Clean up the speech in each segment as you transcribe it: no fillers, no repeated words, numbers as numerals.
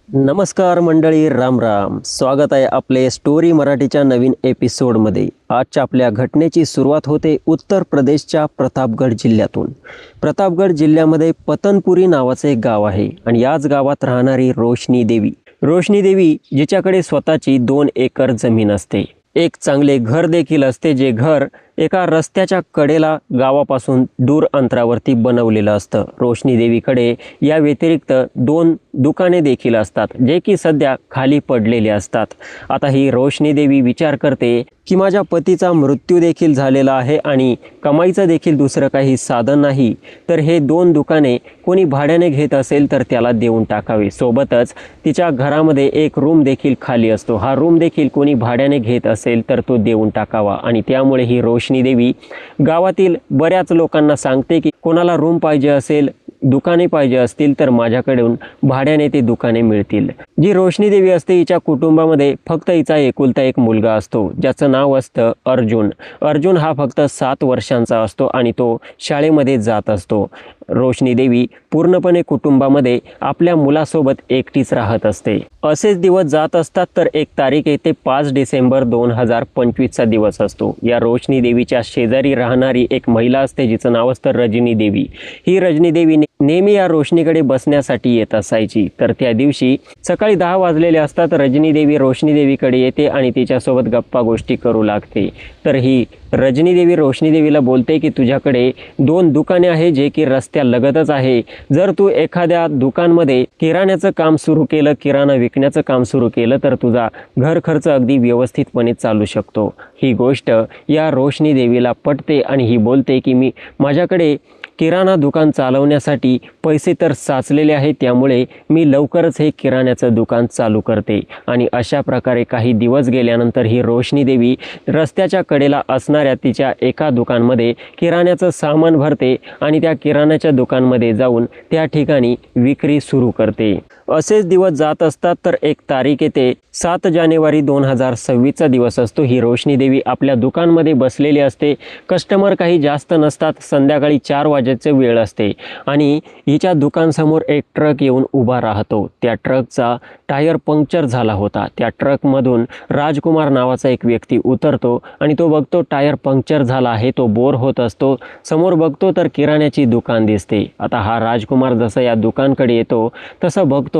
नमस्कार मंडळी, राम राम. स्वागत आहे आपले स्टोरी मराठीच्या नवीन एपिसोडमध्ये. आजच्या आपल्या घटनेची सुरुवात होते उत्तर प्रदेशच्या प्रतापगड जिल्ह्यातून. प्रतापगड जिल्ह्यामध्ये पतनपुरी नावाचे एक गाव आहे आणि याच गावात राहणारी रोशनी देवी जिच्याकडे स्वतःची 2 एकर जमीन असते. एक चांगले घर देखील असते, जे घर एका रस्त्याच्या कडेला गावापासून दूर अंतरावरती बनवलेलं असतं. रोशनी देवीकडे या व्यतिरिक्त 2 दुकाने देखील असतात, जे की सध्या खाली पडलेले असतात. आता ही रोशनी देवी विचार करते की माझ्या पतीचा मृत्यू देखील झालेला आहे आणि कमाईचं देखील दुसरं काही साधन नाही, तर हे 2 दुकाने कोणी भाड्याने घेत असेल तर त्याला देऊन टाकावे. सोबतच तिच्या घरामध्ये एक रूम देखील खाली असतो. हा रूम देखील कोणी भाड्याने घेत असेल तर तो देऊन टाकावा. आणि त्यामुळे ही रोशनी देवी गावातील बऱ्याच लोकांना सांगते की कोणाला रूम पाहिजे असेल, दुकाने पाहिजे असतील तर माझ्याकडून भाड्याने ते दुकाने मिळतील. जी रोशनी देवी असते, हिच्या कुटुंबामध्ये फक्त हिचा एकुलता एक मुलगा असतो, ज्याचं नाव असतं अर्जुन हा फक्त 7 वर्षांचा असतो आणि तो शाळेमध्ये जात असतो. रोशनी देवी पूर्णपणे कुटुंबामध्ये आपल्या मुलासोबत एकटीच राहत असते. असेच दिवस जात असतात तर एक तारीख येते, 5 डिसेंबर 2025चा दिवस असतो. या रोशनी देवीच्या शेजारी राहणारी एक महिला असते, जिचं नाव असतं रजनी देवी. ही रजनी देवी नेहमी या रोशनीकडे बसण्यासाठी येत असायची. तर त्या दिवशी सकाळी 10 वाजलेले असतात. रजनी देवी रोशनी देवीकडे येते आणि तिच्यासोबत गप्पा गोष्टी करू लागते. तर ही रजनी देवी रोशनी देवीला बोलते की तुझ्याकडे 2 दुकाने आहे, जे की रस्त्यालगतच आहे. जर तू एखाद्या दुकानमध्ये किराण्याचं काम सुरू केलं, किराणा विकण्याचं काम सुरू केलं, तर तुझा घर खर्च अगदी व्यवस्थितपणे चालू शकतो. ही गोष्ट या रोशनी देवीला पटते आणि ही बोलते की माझ्याकडे किराणा दुकान चालवण्यासाठी पैसे तर साचलेले आहेत, त्यामुळे मी लवकरच हे किराण्याचं दुकान चालू करते. आणि अशा प्रकारे काही दिवस गेल्यानंतर ही रोशनी देवी रस्त्याच्या कडेला असणाऱ्या तिच्या एका दुकानमध्ये किराण्याचं सामान भरते आणि त्या किराण्याच्या दुकानमध्ये जाऊन त्या ठिकाणी विक्री सुरू करते. असेच दिवस जात असतात तर एक तारीख येते, 7 जानेवारी 2026चा दिवस असतो. ही रोशनी देवी आपल्या दुकानमध्ये बसलेली असते. कस्टमर काही जास्त नसतात. संध्याकाळी 4 वाजेचे वेळ असते आणि हिच्या दुकानसमोर एक ट्रक येऊन उभा राहतो. त्या ट्रकचा टायर पंक्चर झाला होता. त्या ट्रकमधून राजकुमार नावाचा एक व्यक्ती उतरतो आणि तो बघतो टायर पंक्चर झाला आहे. तो बोर होत असतो. समोर बघतो तर किराण्याची दुकान दिसते. आता हा राजकुमार जसं या दुकानकडे येतो तसं बघतो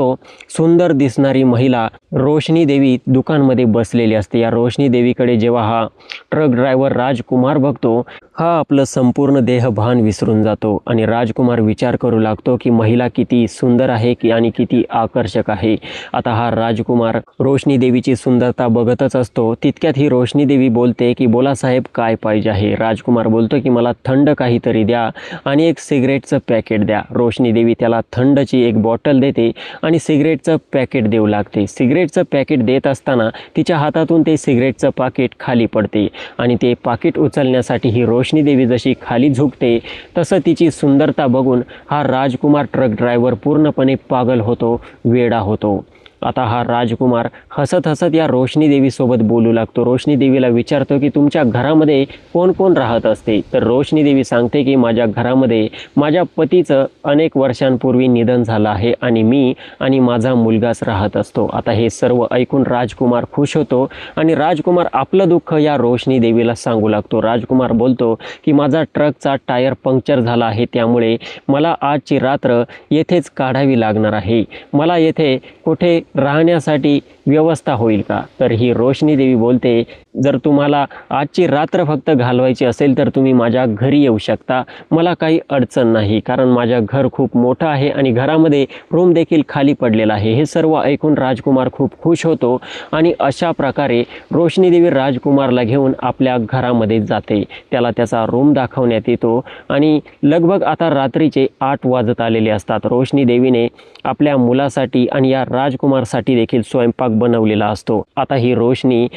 सुंदर दिसणारी महिला रोशनी देवी दुकानमध्ये बसलेली असते. या रोशनी देवीकडे जेव्हा हा ट्रक ड्रायव्हर राजकुमार बघतो, हा आपलं संपूर्ण देहभान विसरून जातो आणि राजकुमार विचार करू लागतो की महिला किती सुंदर आहे आणि किती आकर्षक आहे. आता हा राजकुमार रोशनी देवीची सुंदरता बघतच असतो. तितक्यात ही रोशनी देवी बोलते की बोला साहेब, काय पाहिजे आहे? राजकुमार बोलतो की मला थंड काहीतरी द्या आणि एक सिगरेटचं पॅकेट द्या. रोशनी देवी त्याला थंडची एक बॉटल देते आणि सिगरेटचं पॅकेट देऊ लागते. सिगरेटचं पॅकेट देत असताना तिच्या हातातून ते सिगरेटचं पाकिट खाली पडते आणि ते पाकिट उचलण्यासाठी ही रोशनी देवी जशी खाली झुकते, तसं तिची सुंदरता बघून हा राजकुमार ट्रक ड्रायव्हर पूर्णपणे पागल होतो, वेडा होतो. आता हा राजकुमार हसत हसत या रोशनी देवीसोबत बोलू लागतो. रोशनी देवीला विचारतो की तुमच्या घरामध्ये कोण कोण राहत असते? तर रोशनी देवी सांगते की माझ्या घरामध्ये माझ्या पतीचं अनेक वर्षांपूर्वी निधन झालं आहे आणि मी आणि माझा मुलगाच राहत असतो. आता हे सर्व ऐकून राजकुमार खुश होतो आणि राजकुमार आपलं दुःख या रोशनी देवीला सांगू लागतो. राजकुमार बोलतो की माझा ट्रकचा टायर पंक्चर झाला आहे, त्यामुळे मला आजची रात्र येथेच काढावी लागणार आहे. मला येथे कुठे राहण्यासाठी व्यवस्था होईल का? तर ही रोशनी देवी बोलते, जर तुम्हाला आजची रात्र फक्त घालवायची असेल तर तुम्ही माझ्या घरी येऊ शकता. मला काही अडचण नाही, कारण माझं घर खूप मोठं आहे आणि घरामध्ये रूम देखील खाली पडलेला आहे. हे सर्व ऐकून राजकुमार खूप खुश होतो आणि अशा प्रकारे रोशनी देवी राजकुमारला घेऊन आपल्या घरामध्ये जाते. त्याला त्याचा रूम दाखवण्यात येतो आणि लगभग आता रात्रीचे 8 वाजत आलेले असतात. रोशनी देवीने आपल्या मुलासाठी आणि या राजकुमारसाठी देखील स्वयंपाक बनवलेला असतो. आता ही रोशनी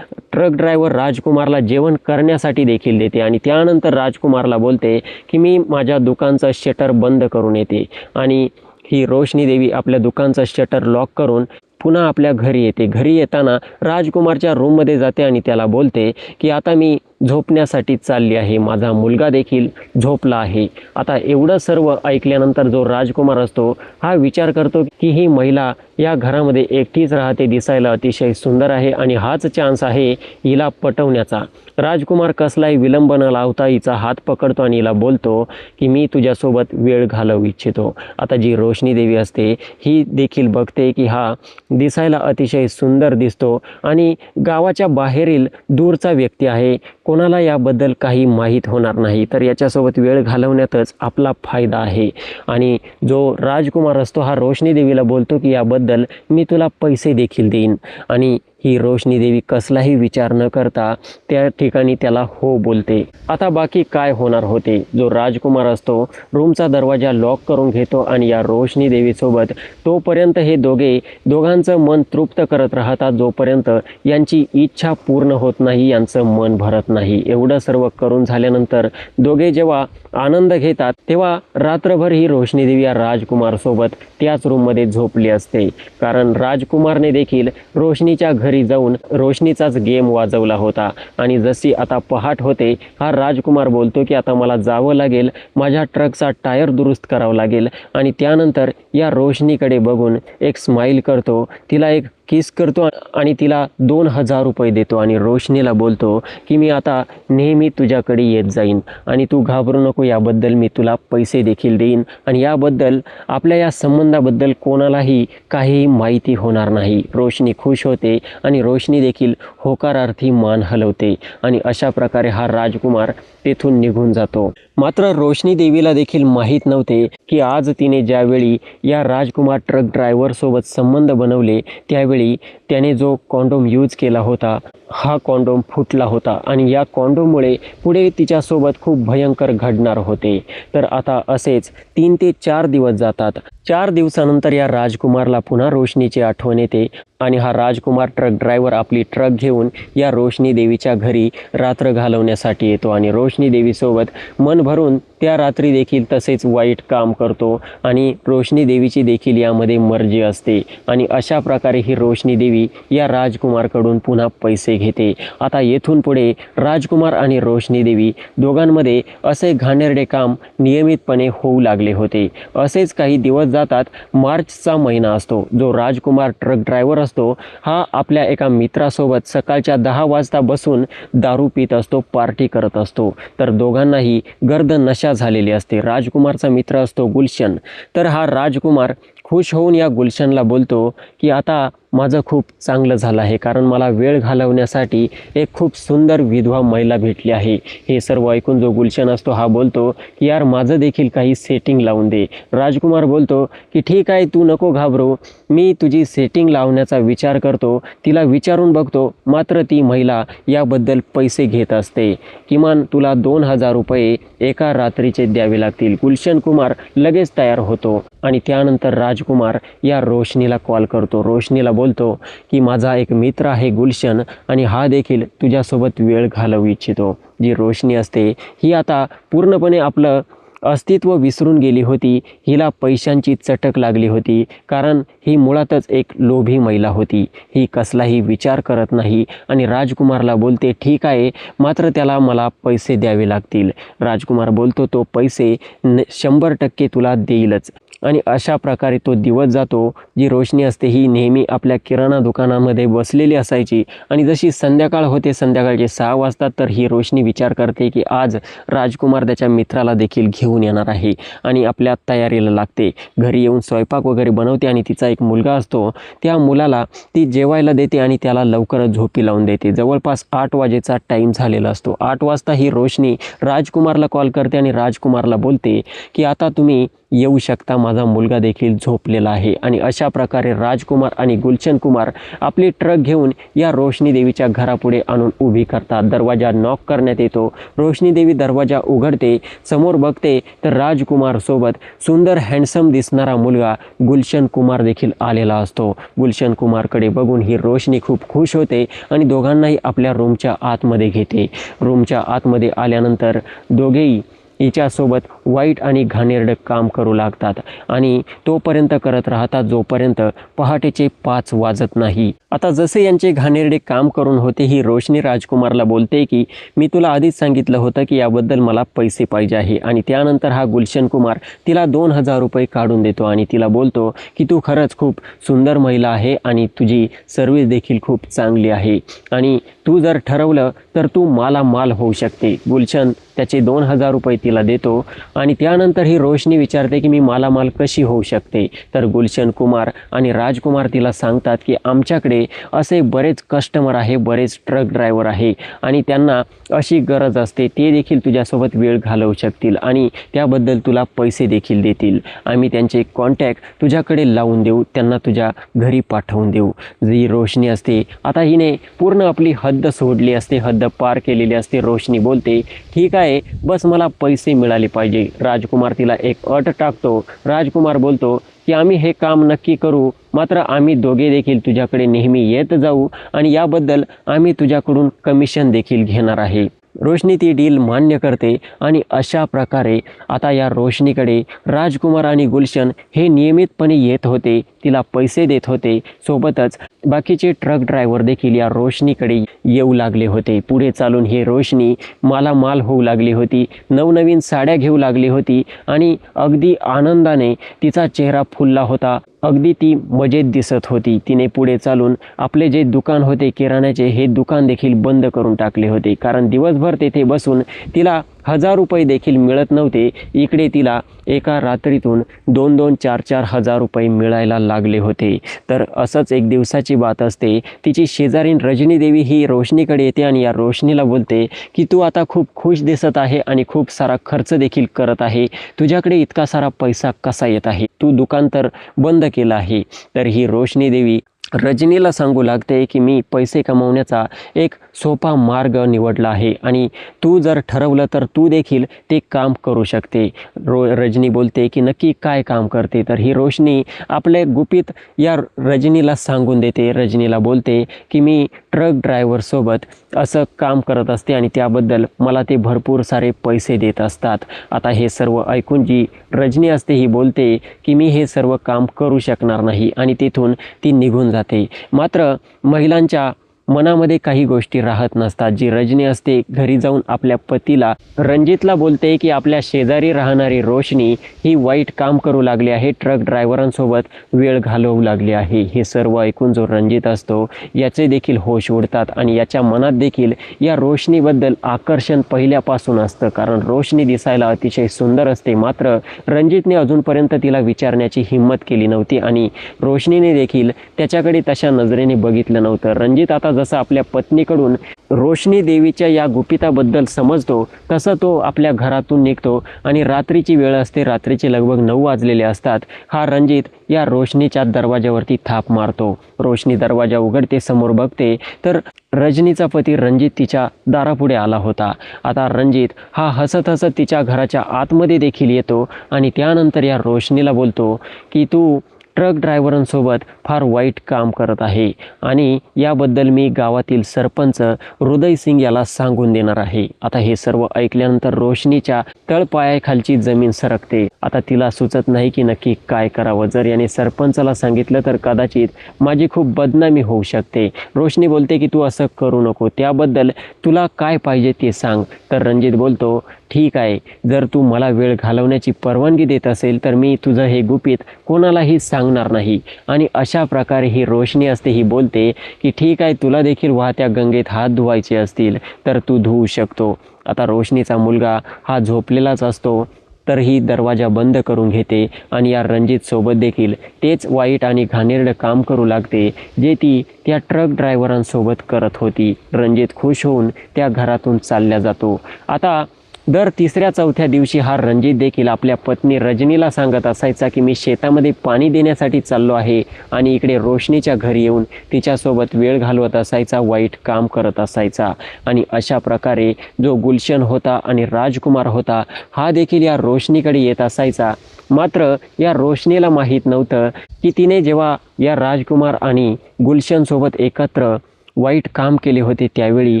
ट्रक ड्रायव्हर राजकुमारला जेवण करण्यासाठी देखील देते आणि त्यानंतर राजकुमारला बोलते की मी माझ्या दुकानचं शटर बंद करून येते. आणि ही रोशनी देवी आपल्या दुकानचं शटर लॉक करून पुन्हा आपल्या घरी येते. घरी येताना राजकुमारच्या रूममध्ये जाते आणि त्याला बोलते की आता मी झोपण्यासाठी चालली आहे, माझा मुलगा देखील झोपला आहे. आता एवढं सर्व ऐकल्यानंतर जो राजकुमार असतो हा विचार करतो की ही महिला या घरामध्ये एकटीच राहते, दिसायला अतिशय सुंदर आहे आणि हाच चान्स आहे हिला पटवण्याचा. राजकुमार कसलाही विलंब न लावता हिचा हात पकडतो आणि हिला बोलतो की मी तुझ्यासोबत वेळ घालवू इच्छितो. आता जी रोशनी देवी असते ही देखील बघते की हा दिसायला अतिशय सुंदर दिसतो आणि गावाच्या बाहेरील दूरचा व्यक्ती आहे, कोणाला याबद्दल काही माहीत होणार नाही, तर याच्यासोबत वेळ घालवण्यातच आपला फायदा आहे. आणि जो राजकुमार असतो हा रोशनी देवीला बोलतो की याबद्दल मी तुला पैसे देखील देईन. आणि ही रोशनी देवी कसलाही विचार न करता त्या ठिकाणी त्याला हो बोलते. आता बाकी काय होणार होते, जो राजकुमार असतो रूमचा दरवाजा लॉक करून घेतो आणि या रोशनी देवीसोबत तोपर्यंत हे दोघांचं मन तृप्त करत राहतात जोपर्यंत यांची इच्छा पूर्ण होत नाही, यांचं मन भरत नाही. एवढं सर्व करून झाल्यानंतर दोघे जेव्हा आनंद घेतात तेव्हा रात्रभर ही रोशनी देवी या राजकुमार सोबत त्याच रूममध्ये झोपली असते, कारण राजकुमारने देखील रोशनीच्या घरी जाऊन रोशनीचाच गेम वाजवला होता. आणि जशी आता पहाट होते हा राजकुमार बोलतो की आता मला जावं लागेल, माझ्या ट्रकचा टायर दुरुस्त करावं लागेल. आणि त्यानंतर या रोशनीकडे बघून एक स्माईल करतो, तिला एक किस करतो आणि तिला 2000 रुपये देतो आणि रोशनीला बोलतो की मी आता नेहमी तुझ्याकडे येत जाईन आणि तू घाबरू नको, याबद्दल मी तुला पैसे देखील देईन आणि याबद्दल आपल्या या संबंधाबद्दल कोणालाही काहीही माहिती होणार नाही. रोशनी खुश होते आणि रोशनी देखील होकारार्थी मान हलवते आणि अशा प्रकारे हा राजकुमार तेथून निघून जातो. मात्र रोशनी देवीला देखील माहीत नव्हते की आज तिने ज्यावेळी या राजकुमार ट्रक ड्रायव्हर सोबत संबंध बनवले त्यावेळी त्याने जो कॉन्डोम यूज केला होता हा कॉन्डोम फुटला होता आणि या कॉन्डोममुळे पुढे तिच्यासोबत खूप भयंकर घडणार होते. तर आता असेच 3 ते 4 दिवस जातात. 4 दिवसानंतर या राजकुमारला पुन्हा रोशनीची आठवण येते आणि हा राजकुमार ट्रक ड्रायव्हर आपली ट्रक घेऊन या रोशनी देवीच्या घरी रात्र घालवण्यासाठी येतो आणि रोशनी देवीसोबत मन भरून त्या रात्री देखील तसेच वाईट काम करतो आणि रोशनी देवीची देखील यामध्ये मर्जी असते. आणि अशा प्रकारे ही रोशनी देवी या राजकुमारकडून पुन्हा पैसे घेते. आता येथून पुढे राजकुमार आणि रोशनी देवी दोघांमध्ये असे घाणेरडे काम नियमितपणे होऊ लागले होते. असेच काही दिवस जातात. मार्चचा महिना असतो. जो राजकुमार ट्रक ड्रायव्हर असतो हा आपल्या एका मित्रासोबत सकाळच्या 10 वाजता बसून दारू पित असतो, पार्टी करत असतो. तर दोघांनाही गर्द नशा झालेली असते. राजकुमारचा मित्र असतो गुलशन. तर हा राजकुमार खुश होऊन या गुलशनला बोलतो की आता माझं खूप चांगलं झालं आहे, कारण मला वेळ घालवण्यासाठी एक खूप सुंदर विधवा महिला भेटली आहे. हे सर्व ऐकून जो गुलशन असतो हा बोलतो की यार माझं देखील काही सेटिंग लावून दे. राजकुमार बोलतो की ठीक आहे, तू नको घाबरू, मी तुझी सेटिंग लावण्याचा विचार करतो, तिला विचारून बघतो. मात्र ती महिला याबद्दल पैसे घेत असते. किमान तुला 2000 रुपये एका रात्रीचे द्यावे लागतील. गुलशन कुमार लगेच तयार होतो आणि त्यानंतर राजकुमार या रोशनीला कॉल करतो. रोशनीला बोलतो की माझा एक मित्र आहे गुलशन आणि हा देखील तुझ्यासोबत वेळ घालवू इच्छितो. जी रोशनी असते ही आता पूर्णपणे आपलं अस्तित्व विसरून गेली होती. हिला पैशांची चटक लागली होती, कारण ही मुळातच एक लोभी महिला होती. ही कसलाही विचार करत नाही आणि राजकुमारला बोलते ठीक आहे, मात्र त्याला मला पैसे द्यावे लागतील. राजकुमार बोलतो तो पैसे 100% तुला देईलच. आणि अशा प्रकारे तो दिवस जातो. जी रोशनी असते ही नेहमी आपल्या किराणा दुकानामध्ये बसलेली असायची आणि जशी संध्याकाळ होते, संध्याकाळचे 6 वाजतात, तर ही रोशनी विचार करते की आज राजकुमार त्याच्या मित्राला देखील घेऊन येणार आहे आणि आपल्या तयारीला लागते. घरी येऊन स्वयंपाक वगैरे बनवते आणि तिचा एक मुलगा असतो त्या मुलाला ती जेवायला देते आणि त्याला लवकरच झोपी लावून देते. जवळपास 8 वाजेचा टाईम झालेला असतो. 8 वाजता ही रोशनी राजकुमारला कॉल करते आणि राजकुमारला बोलते की आता तुम्ही येऊ शकता, माझा मुलगा देखील झोपलेला आहे. आणि अशा प्रकारे राजकुमार आणि गुलशन कुमार आपली ट्रक घेऊन या रोशनी देवीच्या घरापुढे आणून उभी करतात. दरवाजा नॉक करण्यात येतो. रोशनी देवी दरवाजा उघडते. समोर बघते तर राजकुमार सोबत सुंदर हँडसम दिसणारा मुलगा गुलशन कुमार देखील आलेला असतो. गुलशन कुमारकडे बघून ही रोशनी खूप खुश होते आणि दोघांनाही आपल्या रूमच्या आतमध्ये घेते. रूमच्या आतमध्ये आल्यानंतर दोघेही हिच्यासोबत वाईट आणि घाणेरडं काम करू लागतात आणि तोपर्यंत करत राहतात जोपर्यंत पहाटेचे 5 वाजत नाही. आता जसे यांचे घाणेरडे काम करून होते, ही रोशनी राजकुमारला बोलते की मी तुला आधीच सांगितलं होतं की याबद्दल मला पैसे पाहिजे आहे. आणि त्यानंतर हा गुलशन कुमार तिला 2,000 रुपये काढून देतो आणि तिला बोलतो की तू खरंच खूप सुंदर महिला आहे आणि तुझी सर्व्हिस देखील खूप चांगली आहे आणि तू जर ठरवलं तर तू मालामाल होऊ शकते. गुलशन त्याचे 2,000 रुपये तिला देतो आणि त्यानंतर ही रोशनी विचारते की मी मालामाल कशी होऊ शकते. तर गुलशन कुमार आणि राजकुमार तिला सांगतात की आमच्याकडे असे बरेच कस्टमर आहे, बरेच ट्रक ड्रायव्हर आहे आणि त्यांना अशी गरज असते, ते देखील तुझ्यासोबत वेळ घालवू शकतील आणि त्याबद्दल तुला पैसे देखील देतील. आम्ही त्यांचे कॉन्टॅक्ट तुझ्याकडे लावून देऊ, त्यांना तुझ्या घरी पाठवून देऊ. जी रोशनी असते, आता हिने पूर्ण आपली हद्द सोडली असते, हद्द पार केलेली असते. रोशनी बोलते ठीक आहे, बस मला पैसे मिळाले पाहिजे. राजकुमार तिला एक अट टाकतो. राजकुमार बोलतो की आम्ही हे काम नक्की करू, मात्र आम्ही दोघे देखील तुझ्याकडे नेहमी येत जाऊ आणि याबद्दल आम्ही तुझ्याकडून कमिशन देखील घेणार आहे. रोशनी ती डील मान्य करते आणि अशा प्रकारे आता या रोशनीकडे राजकुमार आणि गुलशन हे नियमितपणे येत होते, तिला पैसे देत होते. सोबतच बाकीचे ट्रक ड्रायव्हर देखील या रोशनीकडे येऊ लागले होते. पुढे चालून हे रोशनी मालामाल होऊ लागली होती, नवनवीन साड्या घेऊ लागली होती आणि अगदी आनंदाने तिचा चेहरा फुलला होता. अगदी ती मजेत दिसत होती. तिने पुढे चालून आपले जे दुकान होते किराण्याचे, हे दुकान देखील बंद करून टाकले होते, कारण दिवसभर तेथे बसून तिला 1,000 रुपये देखील मिळत नव्हते. इकडे तिला एका रात्रीतून 2-2, 4-4 हजार रुपये मिळायला लागले होते. तर असंच एक दिवसाची बात असते. तिची शेजारीण रजनी देवी ही रोशनीकडे येते आणि या रोशनीला बोलते की तू आता खूप खुश दिसत आहे आणि खूप सारा खर्च देखील करत आहे, तुझ्याकडे इतका सारा पैसा कसा येत आहे, तू दुकान तर बंद केलं आहे. तर ही रोशनी देवी रजनीला सांगू लागते की मी पैसे कमवण्याचा एक सोपा मार्ग निवडला आहे आणि तू जर ठरवलं तर तू देखील ते काम करू शकते. रजनी बोलते की नक्की काय काम करते. तर ही रोशनी आपले गुपित या रजनीला सांगून देते. रजनीला बोलते की मी ट्रक ड्रायव्हरसोबत असं काम करत असते आणि त्याबद्दल मला ते भरपूर सारे पैसे देत असतात. आता हे सर्व ऐकून जी रजनी असते ही बोलते की मी हे सर्व काम करू शकणार नाही आणि तिथून ती निघून जाते. मात्र महिलांच्या मनामध्ये काही गोष्टी राहत नसतात. जी रजनी असते घरी जाऊन आपल्या पतीला रणजितला बोलते की आपल्या शेजारी राहणारी रोशनी ही वाईट काम करू लागली आहे, ट्रक ड्रायव्हरांसोबत वेळ घालवू लागली आहे. हे सर्व ऐकून जो रणजित असतो याचे देखील होश उडतात आणि याच्या मनात देखील या रोशनीबद्दल आकर्षण पहिल्यापासून असतं, कारण रोशनी दिसायला अतिशय सुंदर असते. मात्र रणजितने अजूनपर्यंत तिला विचारण्याची हिंमत केली नव्हती आणि रोशनीने देखील त्याच्याकडे तशा नजरेने बघितलं नव्हतं. रणजित आता जसं आपल्या पत्नीकडून रोशनी देवीच्या या गुपिताबद्दल समजतो तसं तो आपल्या घरातून निघतो आणि रात्रीची वेळ असते, रात्रीचे लगभग 9 वाजलेले असतात. हा रणजित या रोशनीच्या दरवाजावरती थाप मारतो. रोशनी दरवाजा उघडते, समोर बघते तर रजनीचा पती रणजित तिच्या दारापुढे आला होता. आता रणजित हा हसत हसत तिच्या घराच्या आतमध्ये देखील येतो आणि त्यानंतर या रोशनीला बोलतो की तू ट्रक ड्रायव्हरांसोबत फार वाईट काम करत आहे आणि याबद्दल मी गावातील सरपंच हृदय सिंग याला सांगून देणार आहे. आता हे सर्व ऐकल्यानंतर रोशनीच्या तळपायाखालची जमीन सरकते. आता तिला सुचत नाही की नक्की काय करावं. जर याने सरपंचाला सांगितलं तर कदाचित माझी खूप बदनामी होऊ शकते. रोशनी बोलते की तू असं करू नको, त्याबद्दल तुला काय पाहिजे ते सांग. तर रणजित बोलतो ठीक आहे, जर तू मला वेळ घालवण्याची परवानगी देत असेल तर मी तुझं हे गुपित कोणालाही सांगणार नाही. आणि अशा प्रकारे ही रोशनी असते ही बोलते की ठीक आहे, तुला देखील वाहत्या गंगेत हात धुवायचे असतील तर तू धुवू शकतो. आता रोशनीचा मुलगा हा झोपलेलाच असतो, तर ही दरवाजा बंद करून घेते आणि या रणजित सोबत देखील तेच वाईट आणि घाणेरडं काम करू लागते जे ती त्या ट्रक ड्रायव्हरांसोबत करत होती. रणजित खुश होऊन त्या घरातून चालल्या जातो. आता दर 3ऱ्या-4थ्या दिवशी हा रणजित देखील आपल्या पत्नी रजनीला सांगत असायचा की मी शेतामध्ये पाणी देण्यासाठी चाललो आहे आणि इकडे रोशनीच्या घरी येऊन तिच्यासोबत वेळ घालवत असायचा, वाईट काम करत असायचा. आणि अशा प्रकारे जो गुलशन होता आणि राजकुमार होता हा देखील या रोशनीकडे येत असायचा. मात्र या रोशनीला माहीत नव्हतं की तिने जेव्हा या राजकुमार आणि गुलशनसोबत एकत्र वाईट काम केले होते त्यावेळी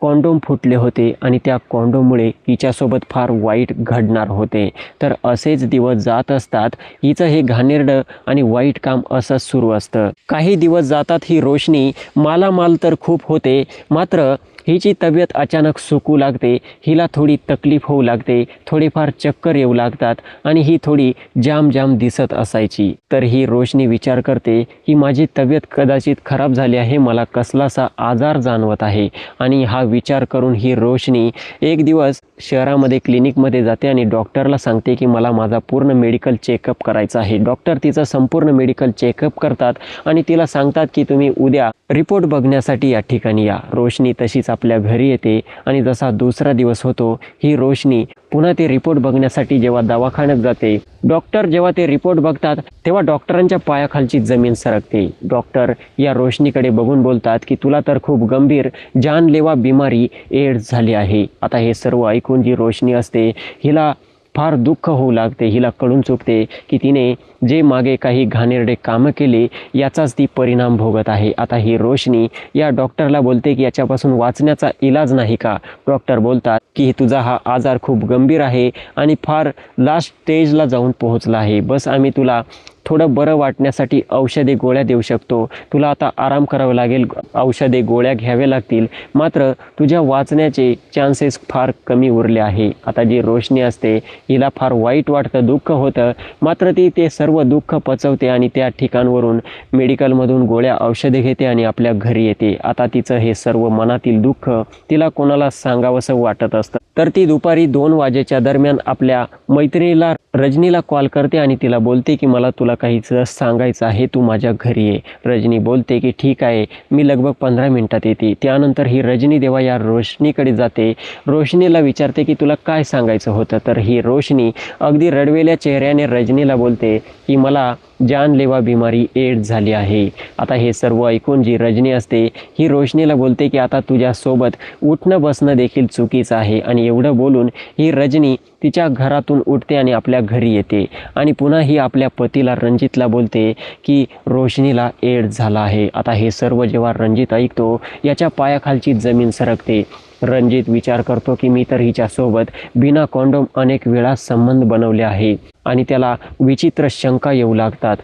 कॉन्डोम फुटले होते आणि त्या कॉन्डोममुळे हिच्यासोबत फार वाईट घडणार होते. तर असेच दिवस जात असतात. हिचं हे घाणेरडं आणि वाईट काम असंच सुरू असतं. काही दिवस जातात. ही रोशनी मालामाल तर खूप होते, मात्र हिची तब्येत अचानक सुकू लागते. हिला थोडी तकलीफ होऊ लागते, थोडेफार चक्कर येऊ लागतात आणि ही थोडी जाम दिसत असायची. तर ही रोशनी विचार करते की माझी तब्येत कदाचित खराब झाली आहे, मला कसलासा आजार जाणवत आहे. आणि हा विचार करून ही रोशनी एक दिवस शहरामध्ये क्लिनिकमध्ये जाते आणि डॉक्टरला सांगते की मला माझा पूर्ण मेडिकल चेकअप करायचा आहे. डॉक्टर तिचं संपूर्ण मेडिकल चेकअप करतात आणि तिला सांगतात की तुम्ही उद्या रिपोर्ट बघण्यासाठी या ठिकाणी या. रोशनी तशीच आपल्या घरी येते आणि जसा दुसरा दिवस होतो, ही रोशनी पुन्हा ते रिपोर्ट बघण्यासाठी जेव्हा दवाखान्यात जाते, डॉक्टर जेव्हा ते रिपोर्ट बघतात तेव्हा डॉक्टरांच्या पायाखालची जमीन सरकते. डॉक्टर या रोशनीकडे बघून बोलतात की तुला तर खूप गंभीर जानलेवा बिमारी एड्स झाली आहे. आता हे सर्व ऐकून जी रोशनी असते हिला फार दुःख होऊ लागते. हिला कळून चुकते की तिने जे मागे काही घाणेरडे कामं केले याचाच ती परिणाम भोगत आहे. आता ही रोशनी या डॉक्टरला बोलते की याच्यापासून वाचण्याचा इलाज नाही का? डॉक्टर बोलतात की तुझा हा आजार खूप गंभीर आहे आणि फार लास्ट स्टेजला जाऊन पोहोचला आहे. बस आम्ही तुला थोडं बरं वाटण्यासाठी औषधे गोळ्या देऊ शकतो. तुला आता आराम करावा लागेल, औषधे गोळ्या घ्याव्या लागतील, मात्र तुझ्या वाचण्याचे चान्सेस फार कमी उरले आहे. आता जी रोशनी असते हिला फार वाईट वाटतं, दुःख होतं, मात्र ती ते सर्व दुःख पचवते आणि त्या ठिकाणवरून मेडिकलमधून गोळ्या औषधे घेते आणि आपल्या घरी येते. आता तिचं हे सर्व मनातील दुःख तिला कोणाला सांगावंसं वाटत असतं. तर ती दुपारी 2 वाजेच्या दरम्यान आपल्या मैत्रिणीला रजनीला कॉल करते आणि तिला बोलते की मला तुला काहीच सांगायचं आहे, तू माझ्या घरी ये. रजनी बोलते की ठीक आहे, मी लगभग 15 मिनिटात येते. त्यानंतर ही रजनी देवा या रोशनीकडे जाते. रोशनीला विचारते की तुला काय सांगायचं होतं. तर ही रोशनी अगदी रडवेल्या चेहऱ्याने रजनीला बोलते की मला जानलेवा बिमारी एड्स झाली आहे. आता हे सर्व ऐकून जी रजनी असते ही रोशनीला बोलते की आता तुझ्यासोबत उठणं बसणं देखील चुकीचं आहे. आणि एवढं बोलून ही रजनी तिच्या घरातून उठते आणि आपल्या घरी येते आणि पुन्हा ही आपल्या पतीला रणजितला बोलते की रोशनीला एड्स झाला आहे. आता हे सर्व जेव्हा रणजित ऐकतो याच्या पायाखालची जमीन सरकते. रणजित विचार करतो की मी तर हिच्यासोबत बिना कॉन्डोम अनेक वेळा संबंध बनवले आहे आणि त्याला विचित्र शंका येऊ लागतात.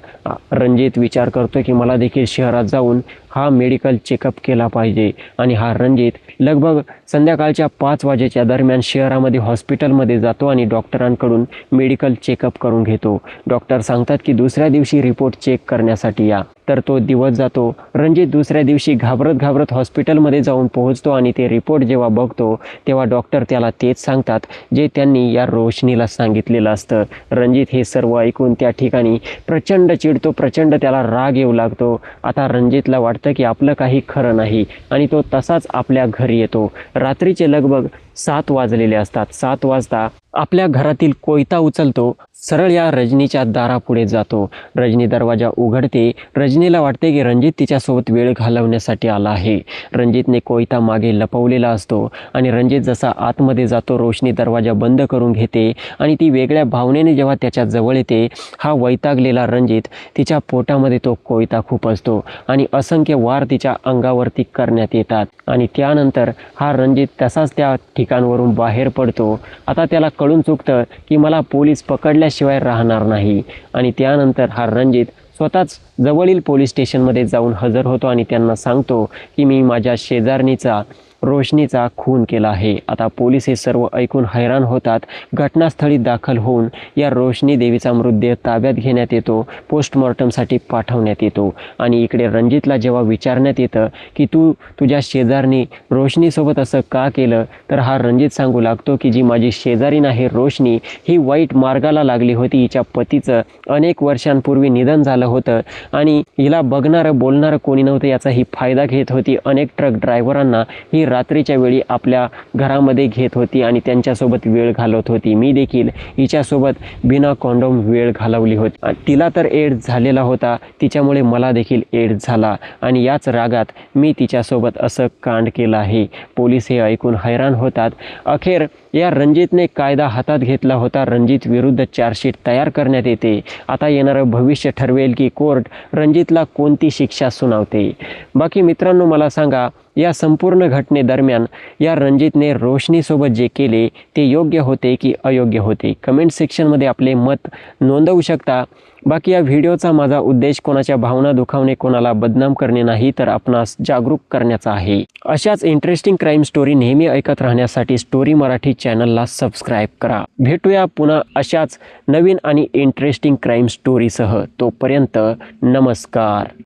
रणजित विचार करतो की मला देखील शहरात जाऊन हा मेडिकल चेकअप केला पाहिजे. आणि हा रणजित लगभग संध्याकाळच्या 5 वाजेच्या दरम्यान शहरामध्ये हॉस्पिटलमध्ये जातो आणि डॉक्टरांकडून मेडिकल चेकअप करून घेतो. डॉक्टर सांगतात की दुसऱ्या दिवशी रिपोर्ट चेक करण्यासाठी या. तर तो दिवस जातो. रणजित दुसऱ्या दिवशी घाबरत हॉस्पिटलमध्ये जाऊन पोहोचतो आणि ते रिपोर्ट जेव्हा बघतो तेव्हा डॉक्टर त्याला तेच सांगतात जे त्यांनी या रोशनीला सांगितलेलं असतं. रणजित हे सर्व ऐकून त्या ठिकाणी प्रचंड चिडतो, प्रचंड त्याला राग येऊ लागतो. आता रणजितला वाटतं की आपलं काही खरं नाही आणि तो तसाच आपल्या घरी येतो. रात्रीचे लगभग 7 वाजलेले असतात. 7 वाजता आपल्या घरातील कोयता उचलतो, सरळ या रजनीच्या दारापुढे जातो. रजनी दरवाजा उघडते. रजनीला वाटते की रणजित तिच्यासोबत वेळ घालवण्यासाठी आला आहे. रणजितने कोयता मागे लपवलेला असतो आणि रणजित जसा आतमध्ये जातो रोशनी दरवाजा बंद करून घेते आणि ती वेगळ्या भावनेने जेव्हा त्याच्या जवळ येते, हा वैतागलेला रणजित तिच्या पोटामध्ये तो कोयता खूप असतो आणि असंख्य वार तिच्या अंगावरती करण्यात येतात आणि त्यानंतर हा रणजित तसाच त्या ठिकाणावरून बाहेर पडतो. आता त्याला कळून चुकतं की मला पोलीस पकडल्याशिवाय राहणार नाही आणि त्यानंतर हा रणजित स्वतःच जवळील पोलीस स्टेशनमध्ये जाऊन हजर होतो आणि त्यांना सांगतो की मी माझ्या शेजारणीचा रोशनीचा खून केला आहे. आता पोलीस हे सर्व ऐकून हैराण होतात. घटनास्थळी दाखल होऊन या रोशनी देवीचा मृतदेह ताब्यात घेण्यात येतो, पोस्टमॉर्टमसाठी पाठवण्यात येतो. आणि इकडे रणजितला जेव्हा विचारण्यात येतं की तू तुझ्या शेजारनी रोशनीसोबत असं का केलं, तर हा रणजित सांगू लागतो की जी माझी शेजारीण आहे रोशनी, ही वाईट मार्गाला लागली होती. हिच्या पतीचं अनेक वर्षांपूर्वी निधन झालं होतं आणि हिला बघणारं बोलणारं कोणी नव्हतं, याचा ही फायदा घेत होती. अनेक ट्रक ड्रायव्हरांना ही रात्रीच्या वेळी आपल्या घरामध्ये घेत होती आणि त्यांच्यासोबत वेळ घालवत होती. मी देखील हिच्यासोबत बिना कॉन्डोम वेळ घालवली होती. तिला तर एड्स झालेला होता, तिच्यामुळे मला देखील एड्स झाला आणि याच रागात मी तिच्यासोबत असं कांड केलं आहे. पोलीस हे ऐकून हैराण होतात. अखेर या रणजितने कायदा हातात घेतला होता. रणजित विरुद्ध चार्जशीट तयार करण्यात येते. आता येणारं भविष्य ठरवेल की कोर्ट रणजितला कोणती शिक्षा सुनावते. बाकी मित्रांनो, मला सांगा या संपूर्ण घटनेदरम्यान या रणजितने रोशनीसोबत जे केले ते योग्य होते की अयोग्य होते, कमेंट सेक्शनमध्ये आपले मत नोंदवू शकता. बाकी या व्हिडिओचा माझा उद्देश कोणाच्या भावना दुखावणे, कोणाला बदनाम करणे नाही, तर आपणास जागरूक करण्याचा आहे. अशाच इंटरेस्टिंग क्राईम स्टोरी नेहमी ऐकत राहण्यासाठी स्टोरी मराठी चॅनलला सबस्क्राईब करा. भेटूया पुन्हा अशाच नवीन आणि इंटरेस्टिंग क्राईम स्टोरीसह. तोपर्यंत नमस्कार.